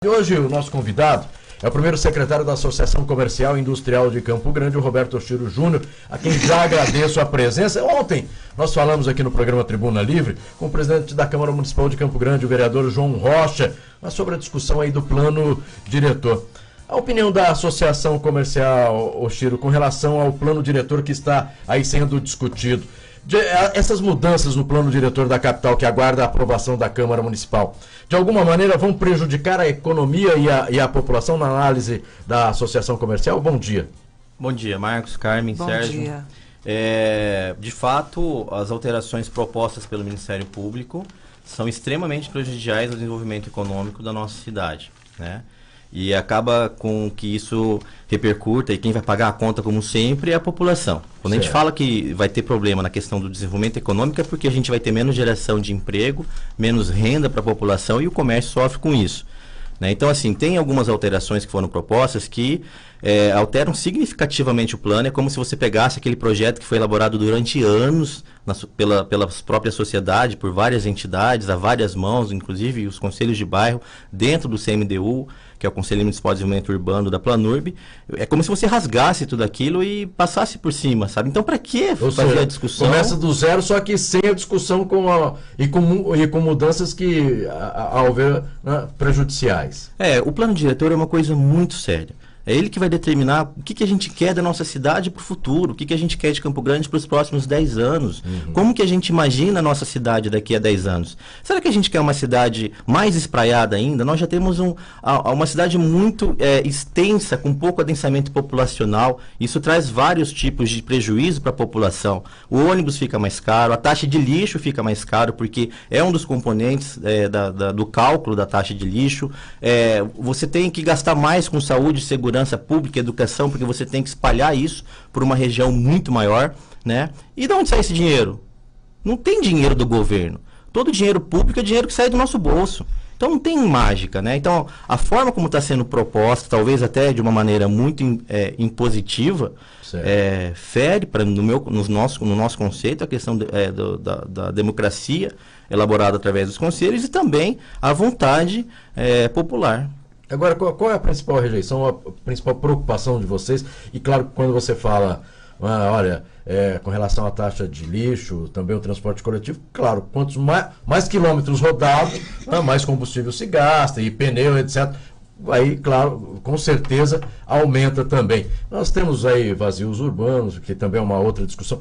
E hoje o nosso convidado é o primeiro secretário da Associação Comercial e Industrial de Campo Grande, o Roberto Oshiro Júnior, a quem já agradeço a presença. Ontem nós falamos aqui no programa Tribuna Livre com o presidente da Câmara Municipal de Campo Grande, o vereador João Rocha, sobre a discussão aí do plano diretor. A opinião da Associação Comercial, Oshiro, com relação ao plano diretor que está aí sendo discutido. Essas mudanças no plano diretor da capital que aguarda a aprovação da Câmara Municipal, de alguma maneira vão prejudicar a economia e a população na análise da Associação Comercial? Bom dia. Bom dia, Marcos, Carmen, Bom Sérgio. dia. De fato, as alterações propostas pelo Ministério Público são extremamente prejudiciais ao desenvolvimento econômico da nossa cidade, né? E acaba com que isso repercuta, e quem vai pagar a conta, como sempre, é a população. Quando a gente fala que vai ter problema na questão do desenvolvimento econômico, é porque a gente vai ter menos geração de emprego, menos renda para a população, e o comércio sofre com isso, né? Então, assim, tem algumas alterações que foram propostas que alteram significativamente o plano. É como se você pegasse aquele projeto que foi elaborado durante anos pela própria sociedade, por várias entidades, a várias mãos, inclusive os conselhos de bairro, dentro do CMDU, que é o Conselho Municipal de Desenvolvimento Urbano da Planurb. É como se você rasgasse tudo aquilo e passasse por cima, sabe? Então, para que fazer a discussão? Começa do zero, só que sem a discussão com mudanças que, ao ver, né, prejudiciais. O plano diretor é uma coisa muito séria. É ele que vai determinar o que a gente quer da nossa cidade para o futuro, o que a gente quer de Campo Grande para os próximos 10 anos. Como que a gente imagina a nossa cidade daqui a 10 anos? Será que a gente quer uma cidade mais espraiada ainda? Nós já temos uma cidade muito extensa, com pouco adensamento populacional. Isso traz vários tipos de prejuízo para a população. O ônibus fica mais caro, a taxa de lixo fica mais caro, porque é um dos componentes do cálculo da taxa de lixo. Você tem que gastar mais com saúde e segurança pública, educação, porque você tem que espalhar isso por uma região muito maior, né? E de onde sai esse dinheiro? Não tem dinheiro do governo. Todo dinheiro público é dinheiro que sai do nosso bolso. Então não tem mágica, né? Então a forma como está sendo proposta, talvez até de uma maneira muito impositiva, fere, no nosso conceito, a questão da democracia elaborada através dos conselhos e também a vontade popular. Agora, qual é a principal rejeição, a principal preocupação de vocês? E claro, quando você fala, com relação à taxa de lixo, também o transporte coletivo, claro, quantos mais quilômetros rodados, mais combustível se gasta, e pneu, etc. Aí, claro, com certeza aumenta também. Nós temos aí vazios urbanos, que também é uma outra discussão.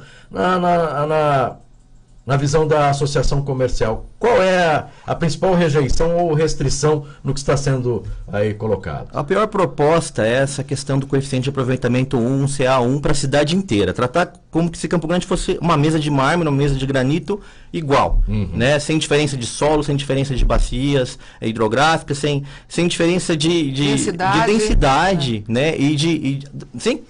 Na visão da Associação Comercial, qual é a principal rejeição ou restrição no que está sendo aí colocado? A pior proposta é essa questão do coeficiente de aproveitamento 1, CA1, para a cidade inteira. Tratar como se Campo Grande fosse uma mesa de mármore, uma mesa de granito igual, né? Sem diferença de solo, sem diferença de bacias hidrográficas, sem diferença de densidade, né?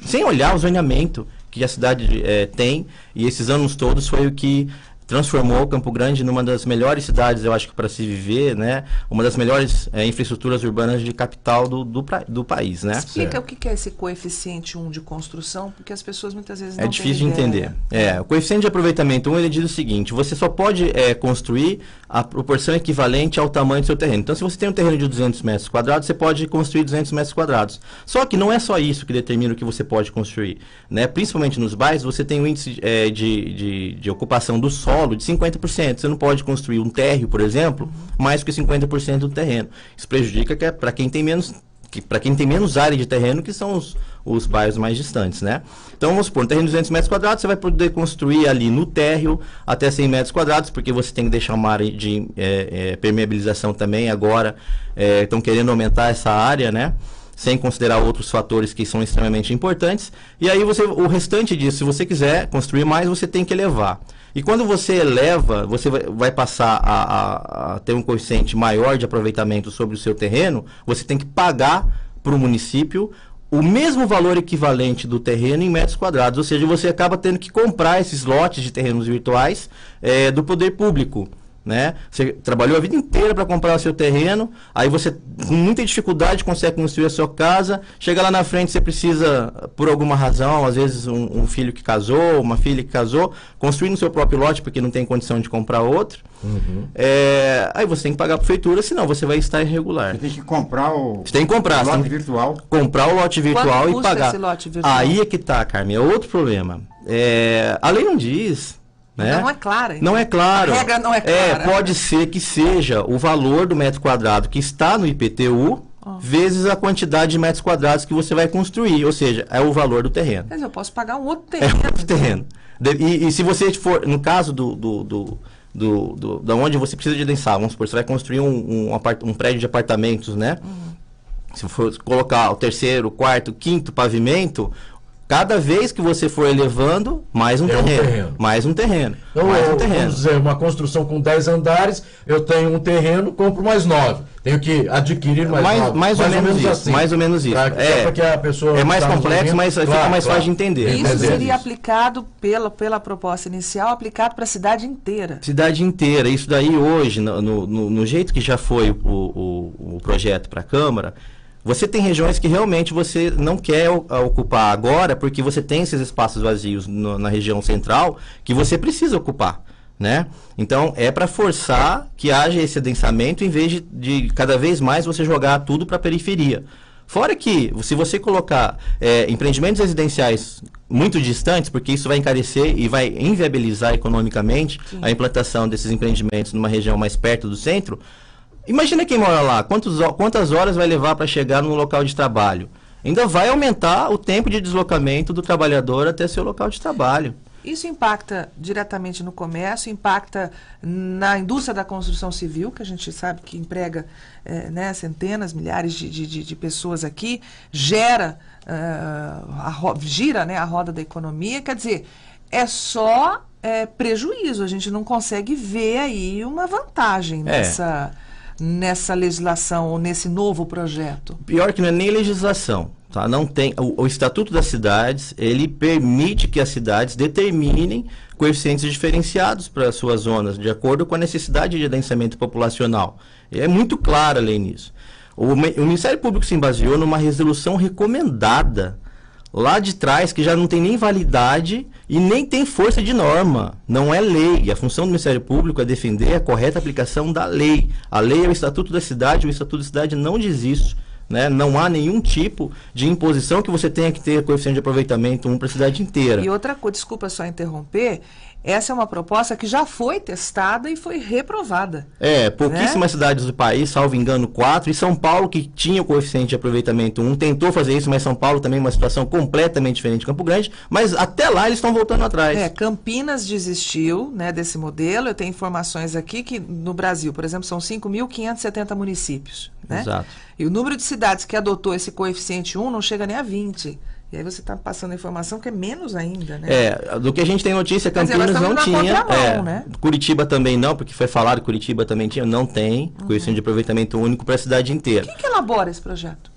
Sem olhar o zoneamento que a cidade tem, e esses anos todos foi o que transformou Campo Grande numa das melhores cidades, eu acho que para se viver, né? Uma das melhores infraestruturas urbanas de capital do país, né? Explica o que é esse coeficiente 1 de construção, porque as pessoas muitas vezes não têm ideia. É difícil de entender. O coeficiente de aproveitamento 1, ele diz o seguinte: você só pode construir a proporção equivalente ao tamanho do seu terreno. Então, se você tem um terreno de 200 metros quadrados, você pode construir 200 metros quadrados. Só que não é só isso que determina o que você pode construir, né? Principalmente nos bairros, você tem um índice de ocupação do solo de 50%. Você não pode construir um térreo, por exemplo, mais que 50% do terreno. Isso prejudica para quem tem menos área de terreno, que são os bairros mais distantes, né? Então, vamos supor, um terreno de 200 metros quadrados, você vai poder construir ali no térreo até 100 metros quadrados, porque você tem que deixar uma área de permeabilização também. Agora, estão querendo aumentar essa área, né? Sem considerar outros fatores que são extremamente importantes. E aí, o restante disso, se você quiser construir mais, você tem que elevar. E quando você eleva, você vai passar a ter um coeficiente maior de aproveitamento sobre o seu terreno, você tem que pagar para o município o mesmo valor equivalente do terreno em metros quadrados. Ou seja, você acaba tendo que comprar esses lotes de terrenos virtuais do poder público, né? Você trabalhou a vida inteira para comprar o seu terreno, aí você, com muita dificuldade, consegue construir a sua casa, chega lá na frente, você precisa, por alguma razão, às vezes um filho que casou, uma filha que casou, construir no seu próprio lote, porque não tem condição de comprar outro. Aí você tem que pagar a prefeitura, senão você vai estar irregular. Você tem que comprar você tem que comprar, o lote virtual. Comprar o lote virtual e pagar. Esse lote virtual? Aí é que tá, Carmen, é outro problema. A lei não diz... né? Não é clara. Então. Não é claro. A regra não é clara. Pode ser que seja o valor do metro quadrado que está no IPTU, vezes a quantidade de metros quadrados que você vai construir. Ou seja, é o valor do terreno. Mas eu posso pagar um outro É terreno. outro terreno. E se você for, no caso da onde você precisa de adensar, vamos supor, você vai construir um prédio de apartamentos, né? Se for colocar o terceiro, quarto, quinto pavimento, cada vez que você for elevando, mais um terreno. Mais um terreno. Então, vamos dizer, uma construção com 10 andares, eu tenho um terreno, compro mais 9. Tenho que adquirir mais 9. Mais ou menos isso. Assim. Mais ou menos isso. Para que a pessoa mais complexo, mas fica mais fácil de entender. Isso seria aplicado pela proposta inicial, aplicado para a cidade inteira. Cidade inteira. Isso daí hoje, no jeito que já foi o projeto para a Câmara, você tem regiões que realmente você não quer ocupar agora, porque você tem esses espaços vazios na região central que você precisa ocupar, né? Então, é para forçar que haja esse adensamento, em vez de cada vez mais você jogar tudo para a periferia. Fora que, se você colocar empreendimentos residenciais muito distantes, porque isso vai encarecer e vai inviabilizar economicamente a implantação desses empreendimentos numa região mais perto do centro. Imagina quem mora lá, quantas horas vai levar para chegar no local de trabalho? Ainda vai aumentar o tempo de deslocamento do trabalhador até seu local de trabalho. Isso impacta diretamente no comércio, impacta na indústria da construção civil, que a gente sabe que emprega centenas, milhares de pessoas aqui, gira a roda da economia. Quer dizer, é só prejuízo, a gente não consegue ver aí uma vantagem nessa legislação ou nesse novo projeto. Pior que não é nem legislação, tá? Não tem, o Estatuto das Cidades, ele permite que as cidades determinem coeficientes diferenciados para as suas zonas, de acordo com a necessidade de adensamento populacional. E é muito clara a lei nisso. O Ministério Público se baseou numa resolução recomendada lá de trás, que já não tem nem validade e nem tem força de norma. Não é lei. E a função do Ministério Público é defender a correta aplicação da lei. A lei é o Estatuto da Cidade, o Estatuto da Cidade não diz isso. Né? Não há nenhum tipo de imposição que você tenha que ter coeficiente de aproveitamento para a cidade inteira. E outra coisa, desculpa só interromper, essa é uma proposta que já foi testada e foi reprovada. Pouquíssimas cidades do país, salvo engano, 4, e São Paulo, que tinha o coeficiente de aproveitamento 1, tentou fazer isso, mas São Paulo também é uma situação completamente diferente de Campo Grande, mas até lá eles estão voltando atrás. Campinas desistiu, né, desse modelo. Eu tenho informações aqui que no Brasil, por exemplo, são 5.570 municípios. Né? Exato. E o número de cidades que adotou esse coeficiente 1 não chega nem a 20. E aí você está passando a informação que é menos ainda, né? Do que a gente tem notícia, Campinas não tinha. Né? Curitiba também não, porque foi falado que Curitiba também tinha. Não tem coeficiente de aproveitamento único para a cidade inteira. Quem que elabora esse projeto?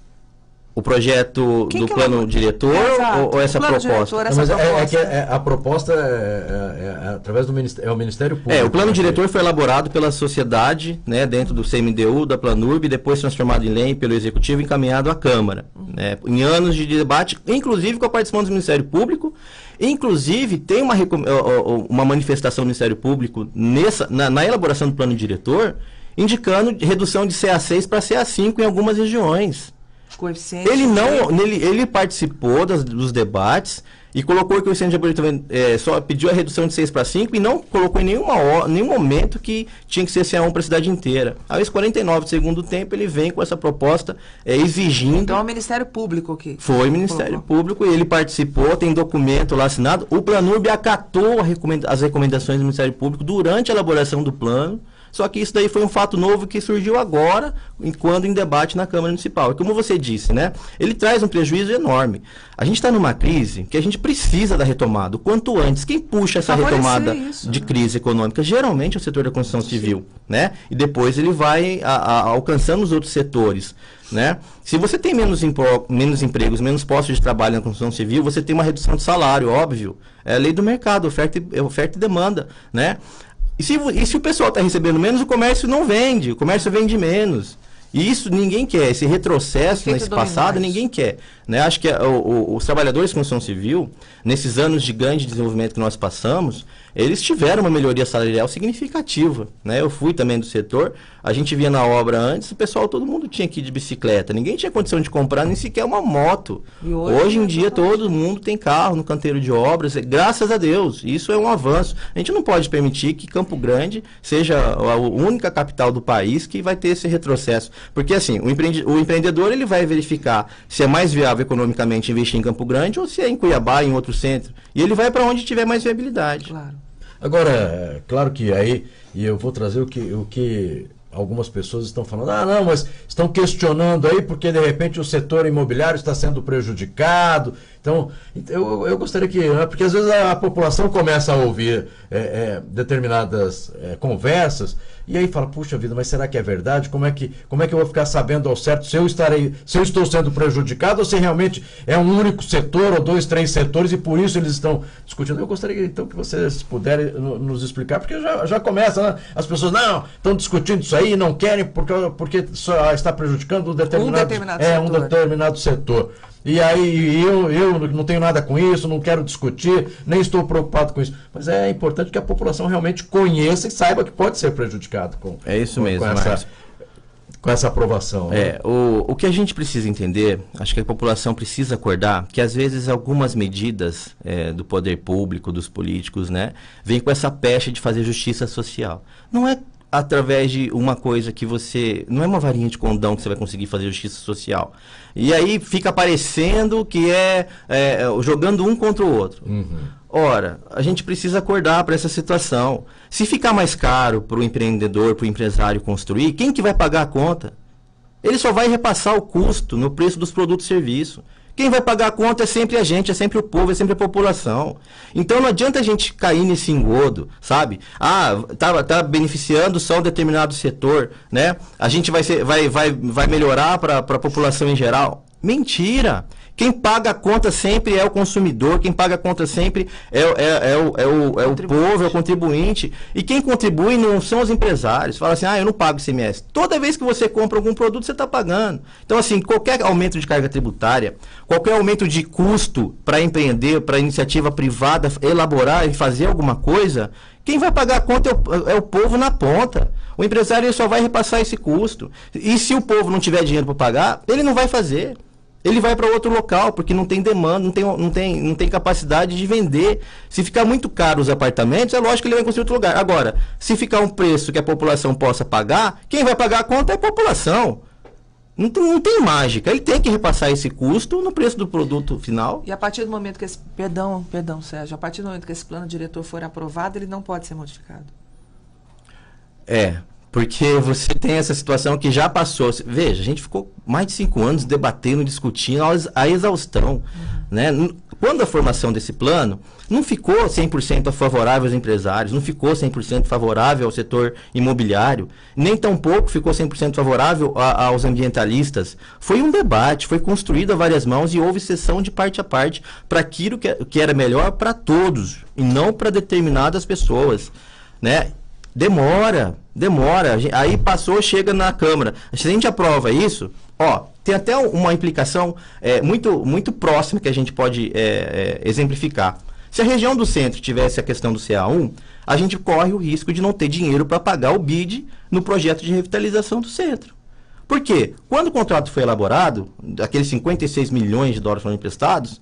O projeto do plano diretor ou essa proposta? A proposta é através do Ministério, o Ministério Público. O plano diretor foi elaborado pela sociedade, né, dentro do CMDU, da Planurb, depois transformado em lei pelo Executivo e encaminhado à Câmara. Né, em anos de debate, inclusive com a participação do Ministério Público. Inclusive, tem uma manifestação do Ministério Público na elaboração do plano diretor, indicando redução de CA6 para CA5 em algumas regiões. Ele participou dos debates e colocou que o coeficiente de aproveitamento só pediu a redução de 6 para 5 e não colocou em nenhum momento que tinha que ser CA1 para a cidade inteira. Aos 49 do segundo tempo, ele vem com essa proposta exigindo... Então é o Ministério Público que... Foi o Ministério Público e ele participou, tem documento lá assinado. O Planurb acatou as recomendações do Ministério Público durante a elaboração do plano. Só que isso daí foi um fato novo que surgiu agora, quando em debate na Câmara Municipal. E como você disse, né? Ele traz um prejuízo enorme. A gente está numa crise que a gente precisa da retomada. O quanto antes, quem puxa essa retomada de crise econômica? Geralmente é o setor da construção civil, né? E depois ele vai alcançando os outros setores, né? Se você tem menos empregos, menos postos de trabalho na construção civil, você tem uma redução de salário, óbvio. É a lei do mercado, oferta e demanda, né? E se o pessoal está recebendo menos, o comércio não vende, o comércio vende menos. E isso ninguém quer, esse retrocesso nesse passado ninguém quer. Né? Acho que os trabalhadores de construção civil, nesses anos de grande desenvolvimento que nós passamos, eles tiveram uma melhoria salarial significativa. Né? Eu fui também do setor, a gente via na obra antes, o pessoal, todo mundo tinha que ir de bicicleta, ninguém tinha condição de comprar nem sequer uma moto. Hoje em dia todo mundo tem carro no canteiro de obras, graças a Deus, isso é um avanço. A gente não pode permitir que Campo Grande seja a única capital do país que vai ter esse retrocesso. Porque assim, o empreendedor ele vai verificar se é mais viável economicamente investir em Campo Grande ou se é em Cuiabá, em outro centro. E ele vai para onde tiver mais viabilidade. Claro. Agora, é claro que aí, e eu vou trazer o que algumas pessoas estão falando, não, mas estão questionando aí porque de repente o setor imobiliário está sendo prejudicado. Então, eu gostaria que, porque às vezes a população começa a ouvir determinadas conversas e aí fala, puxa vida, mas será que é verdade? Como é que eu vou ficar sabendo ao certo se eu estou sendo prejudicado ou se realmente é um único setor ou 2, 3 setores e por isso eles estão discutindo? Eu gostaria então que vocês puderem nos explicar, porque já começa, né? As pessoas, estão discutindo isso aí, não querem porque só está prejudicando um determinado setor. E aí eu não tenho nada com isso, não quero discutir, nem estou preocupado com isso. Mas é importante que a população realmente conheça e saiba que pode ser prejudicado com essa aprovação. Né? O que a gente precisa entender, acho que a população precisa acordar, que às vezes algumas medidas do poder público, dos políticos, né, vêm com essa pecha de fazer justiça social. Não é através de uma coisa que não é uma varinha de condão que você vai conseguir fazer justiça social. E aí fica parecendo que jogando um contra o outro. Ora, a gente precisa acordar para essa situação. Se ficar mais caro para o empreendedor, para o empresário construir, quem que vai pagar a conta? Ele só vai repassar o custo no preço dos produtos e serviços. Quem vai pagar a conta é sempre a gente, é sempre o povo, é sempre a população. Então não adianta a gente cair nesse engodo, sabe? Tá beneficiando só um determinado setor, né? A gente vai melhorar para a população em geral. Mentira! Quem paga a conta sempre é o consumidor, quem paga a conta sempre é o povo, é o contribuinte. E quem contribui não são os empresários. Fala assim, eu não pago ICMS. Toda vez que você compra algum produto, você está pagando. Então, assim, qualquer aumento de carga tributária, qualquer aumento de custo para empreender, para iniciativa privada elaborar e fazer alguma coisa, quem vai pagar a conta é o povo na ponta. O empresário só vai repassar esse custo. E se o povo não tiver dinheiro para pagar, ele não vai fazer. Ele vai para outro local, porque não tem demanda, não tem capacidade de vender. Se ficar muito caro os apartamentos, é lógico que ele vai construir outro lugar. Agora, se ficar um preço que a população possa pagar, quem vai pagar a conta é a população. Não tem mágica. Ele tem que repassar esse custo no preço do produto final. E a partir do momento que esse... Perdão, Sérgio. A partir do momento que esse plano diretor for aprovado, ele não pode ser modificado. Porque você tem essa situação que já passou. Veja, a gente ficou mais de 5 anos debatendo, discutindo a exaustão. Né? Quando a formação desse plano, não ficou 100% favorável aos empresários, não ficou 100% favorável ao setor imobiliário, nem tampouco ficou 100% favorável aos ambientalistas. Foi um debate, foi construído a várias mãos e houve sessão de parte a parte para aquilo que era melhor para todos e não para determinadas pessoas. Né? Demora. Aí passou, chega na Câmara. Se a gente aprova isso, tem até uma implicação muito, muito próxima que a gente pode exemplificar. Se a região do centro tivesse a questão do CA1, a gente corre o risco de não ter dinheiro para pagar o BID no projeto de revitalização do centro. Por quê? Quando o contrato foi elaborado, aqueles 56 milhões de dólares foram emprestados,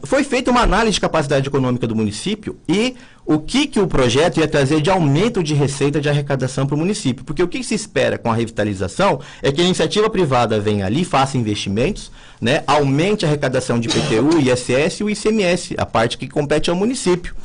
foi feita uma análise de capacidade econômica do município e o que o projeto ia trazer de aumento de receita de arrecadação para o município. Porque o que se espera com a revitalização é que a iniciativa privada venha ali, faça investimentos, né, aumente a arrecadação de IPTU, ISS e o ICMS, a parte que compete ao município.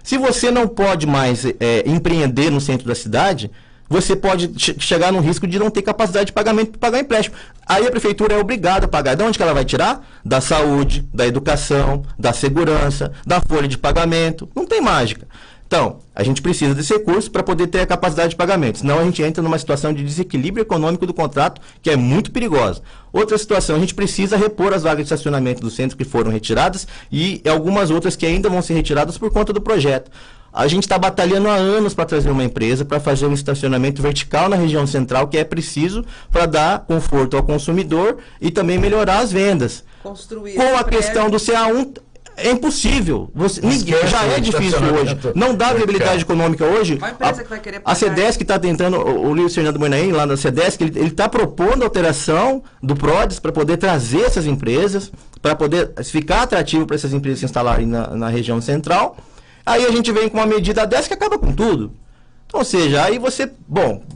Se você não pode mais empreender no centro da cidade, você pode chegar no risco de não ter capacidade de pagamento para pagar empréstimo. Aí a prefeitura é obrigada a pagar. De onde que ela vai tirar? Da saúde, da educação, da segurança, da folha de pagamento. Não tem mágica. Então, a gente precisa desse recurso para poder ter a capacidade de pagamento. Senão a gente entra numa situação de desequilíbrio econômico do contrato, que é muito perigosa. Outra situação, a gente precisa repor as vagas de estacionamento do centro que foram retiradas e algumas outras que ainda vão ser retiradas por conta do projeto. A gente está batalhando há anos para trazer uma empresa para fazer um estacionamento vertical na região central, que é preciso para dar conforto ao consumidor e também melhorar as vendas. Construir com a questão do CA1, é impossível. Já é difícil hoje. Não dá viabilidade econômica hoje. Uma empresa que vai querer pagar. A CEDESC está tentando, o Luiz Fernando Moinaim, lá na CEDESC, ele está propondo alteração do PRODES para poder trazer essas empresas, para poder ficar atrativo para essas empresas se instalarem na região central. Aí a gente vem com uma medida dessa que acaba com tudo. Então, ou seja, aí você,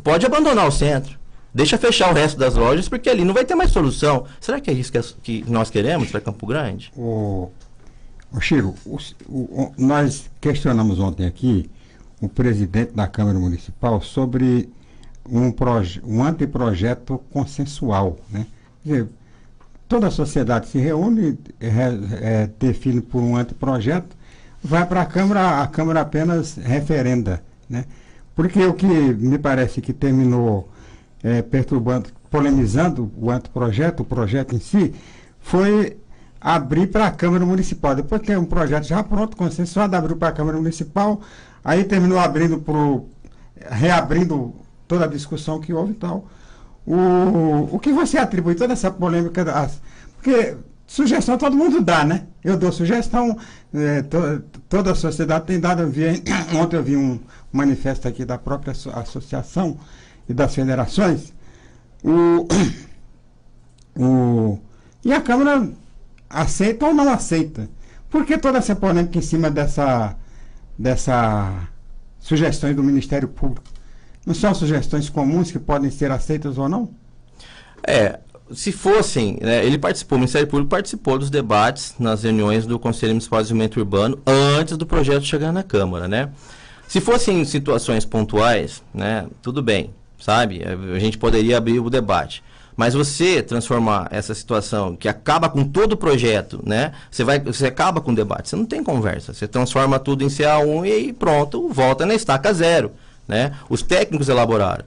pode abandonar o centro. Deixa fechar o resto das lojas, porque ali não vai ter mais solução. Será que é isso que nós queremos para Campo Grande? Chico, nós questionamos ontem aqui o presidente da Câmara Municipal sobre um anteprojeto consensual, né? Quer dizer, toda a sociedade se reúne, define por um anteprojeto, vai para a Câmara apenas referenda, né? Porque o que me parece que terminou perturbando, polemizando o projeto em si, foi abrir para a Câmara Municipal. Depois tem um projeto já pronto, consensuado, abriu para a Câmara Municipal, aí terminou reabrindo toda a discussão que houve e tal. O que você atribui toda essa polêmica? Porque sugestão todo mundo dá, né? Eu dou sugestão, toda a sociedade tem dado. Ontem eu vi um manifesto aqui da própria associação e das federações. E a Câmara aceita ou não aceita? Por que toda essa polêmica em cima dessa sugestões do Ministério Público? Não são sugestões comuns que podem ser aceitas ou não? Se fossem, o Ministério Público participou dos debates nas reuniões do Conselho Municipal de Desenvolvimento Urbano antes do projeto chegar na Câmara, né? Se fossem situações pontuais, né, tudo bem, sabe? A gente poderia abrir o debate. Mas você transformar essa situação que acaba com todo o projeto, né? Você acaba com o debate, você não tem conversa. Você transforma tudo em CA1 e pronto, volta na estaca zero, né? Os técnicos elaboraram.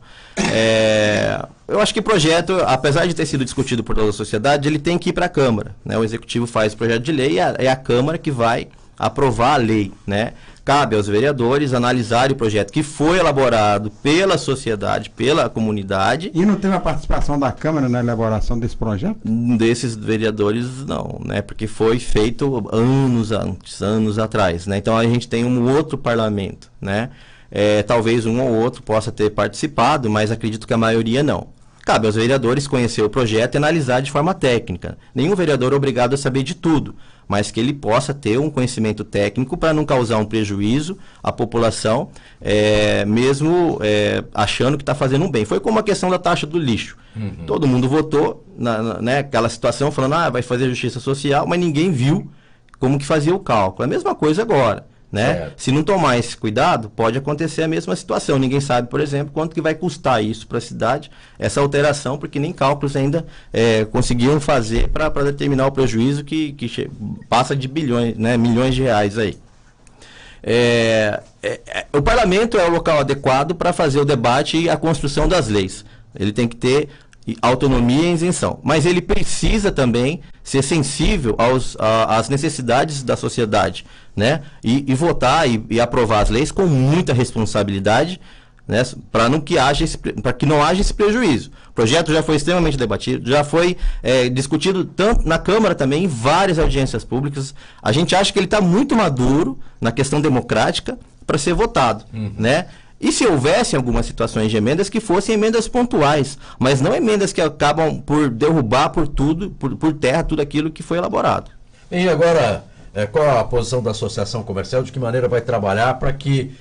Eu acho que o projeto, apesar de ter sido discutido por toda a sociedade, ele tem que ir para a Câmara, né? O Executivo faz o projeto de lei e é a Câmara que vai aprovar a lei, né? Cabe aos vereadores analisarem o projeto que foi elaborado pela sociedade, pela comunidade. E não teve a participação da Câmara na elaboração desse projeto? Desses vereadores, não, né? Porque foi feito anos atrás, né? Então a gente tem um outro parlamento, né? Talvez um ou outro possa ter participado, mas acredito que a maioria não. Cabe aos vereadores conhecer o projeto e analisar de forma técnica. Nenhum vereador é obrigado a saber de tudo, mas que ele possa ter um conhecimento técnico para não causar um prejuízo à população, mesmo achando que está fazendo um bem. Foi como a questão da taxa do lixo. Uhum. Todo mundo votou naquela situação falando, vai fazer justiça social, mas ninguém viu como que fazia o cálculo. É a mesma coisa agora. Né? Se não tomar esse cuidado, pode acontecer a mesma situação. Ninguém sabe, por exemplo, quanto que vai custar isso para a cidade, essa alteração, porque nem cálculos ainda conseguiram fazer para determinar o prejuízo que passa de bilhões, né, milhões de reais aí. O parlamento é o local adequado para fazer o debate e a construção das leis. Ele tem que ter autonomia e isenção, mas ele precisa também ser sensível às necessidades da sociedade, né? E votar e aprovar as leis com muita responsabilidade, né? Para que não haja esse prejuízo. O projeto já foi extremamente debatido, já foi discutido tanto na Câmara também, em várias audiências públicas. A gente acha que ele está muito maduro na questão democrática para ser votado, né? E se houvessem algumas situações de emendas, que fossem emendas pontuais, mas não emendas que acabam por derrubar por terra tudo aquilo que foi elaborado. E agora, qual a posição da Associação Comercial? De que maneira vai trabalhar para que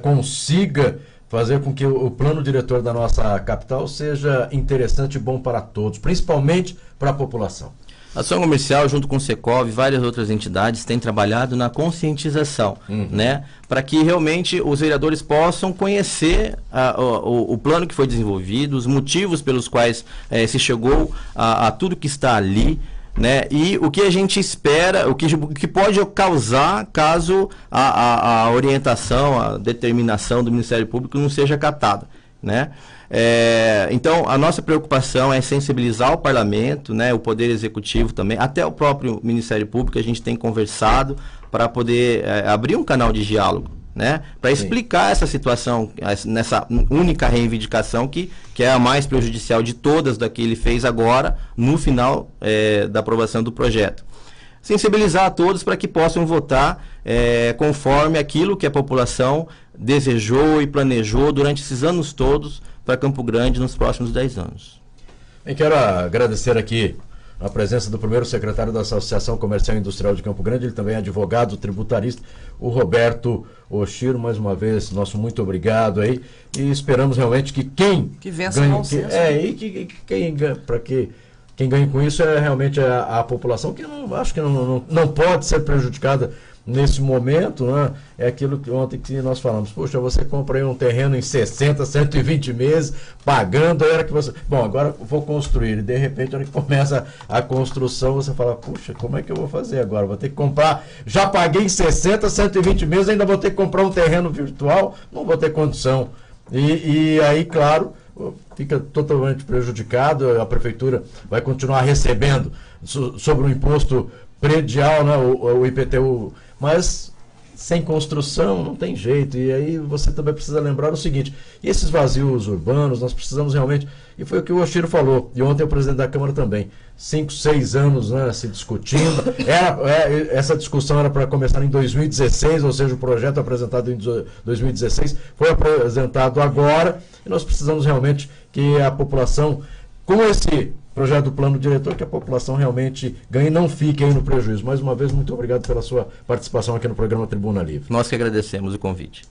consiga fazer com que o plano diretor da nossa capital seja interessante e bom para todos, principalmente para a população? A Associação Comercial, junto com o Secov e várias outras entidades, tem trabalhado na conscientização, né? Para que realmente os vereadores possam conhecer o plano que foi desenvolvido, os motivos pelos quais se chegou a tudo que está ali, né? E o que a gente espera, o que pode causar caso a orientação, a determinação do Ministério Público não seja acatada, né? Então, a nossa preocupação é sensibilizar o parlamento, né, o Poder Executivo também, até o próprio Ministério Público. A gente tem conversado para poder abrir um canal de diálogo, né, para explicar essa situação, nessa única reivindicação que é a mais prejudicial de todas da que ele fez agora, no final da aprovação do projeto. Sensibilizar a todos para que possam votar conforme aquilo que a população desejou e planejou durante esses anos todos para Campo Grande nos próximos 10 anos. Eu quero agradecer aqui a presença do primeiro secretário da Associação Comercial e Industrial de Campo Grande, ele também é advogado tributarista, o Roberto Oshiro. Mais uma vez, nosso muito obrigado aí, e esperamos realmente que quem vença o bom senso. Quem ganha com isso é realmente a população, que acho que não pode ser prejudicada nesse momento, né? É aquilo que ontem que nós falamos. Poxa, você compra aí um terreno em 60, 120 meses, pagando, era que você... Bom, agora vou construir, e de repente, quando começa a construção, você fala, puxa, como é que eu vou fazer agora? Vou ter que comprar, já paguei em 60, 120 meses, ainda vou ter que comprar um terreno virtual? Não vou ter condição. E aí, claro, fica totalmente prejudicado, a prefeitura vai continuar recebendo sobre o imposto predial, né, o IPTU, mas sem construção não tem jeito. E aí você também precisa lembrar o seguinte, esses vazios urbanos, nós precisamos realmente, e foi o que o Oshiro falou, e ontem o presidente da Câmara também, 5, 6 anos, né, se discutindo, essa discussão era para começar em 2016, ou seja, o projeto apresentado em 2016 foi apresentado agora, e nós precisamos realmente que a população, com esse projeto do plano diretor, que a população realmente ganhe e não fique aí no prejuízo. Mais uma vez, muito obrigado pela sua participação aqui no programa Tribuna Livre. Nós que agradecemos o convite.